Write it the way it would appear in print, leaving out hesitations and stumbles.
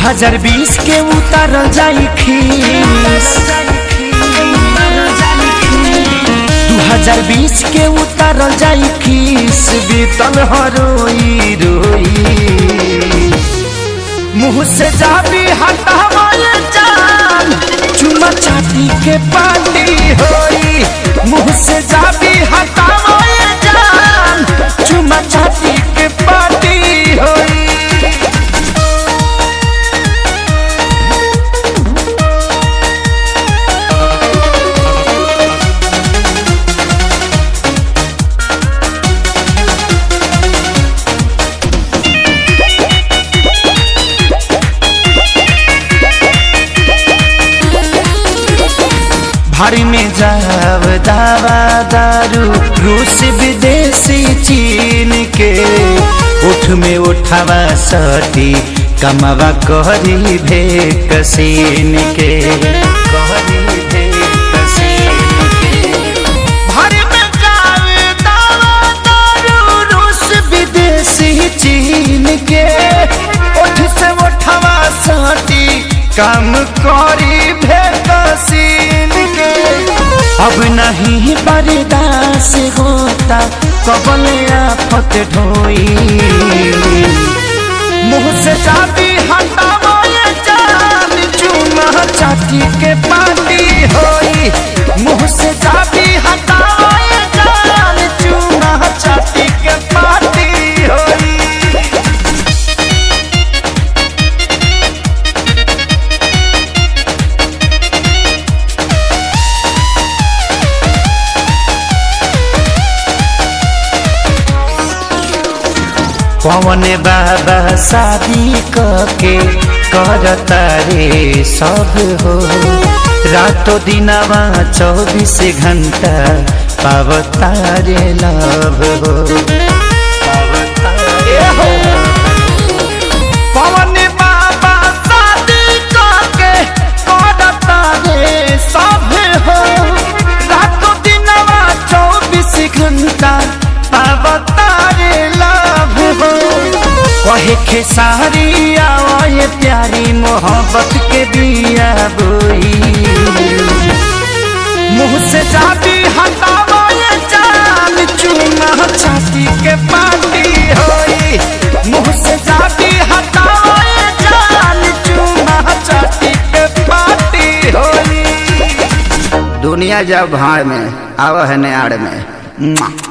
हजार 20 के उतारल जाई खीस 2020 के उतारल जाई खीस बीतल हरोई रोई मुँह से जाबी हटावे जान चुमा चाटी के पार्टी होई मुँह से जाबी हटावे जान चुमा चाटी के पार्टी होई। भारी में जाव दावा दारू रूस विदेशी चीन के उठ में उठावा सटी कमावा कहरी भे कसीन के भारी में जाव दावा दारू रूस विदेशी चीन के उठ से उठावा सटी काम करी भे कसीन अब नहीं बर्दाश्त होता कबल आफत ढोई मुँह से जाबी हटावे जान चुमा चाटी के पार्टी होई मुँह से जाबी हटावे जान चुमा चाटी के पार्टी होई। पवन बाबा शादी के करता रे सब हो रातों दिनवा 24 घंटा पावता रे लव हो पवन बाबा शादी के करता रे सब हो रातों दिनवा 24 घंटा पावता रे लव कहे खेसारी आए प्यारी मोहब्बत के बिया बोई मुँह से जाबी हटावे जान चुमा चाटी के पार्टी होई मुँह से जाबी हटावे जान चुमा चाटी के पार्टी होई। दुनिया जब भाड़ में आवा है नाड़ में।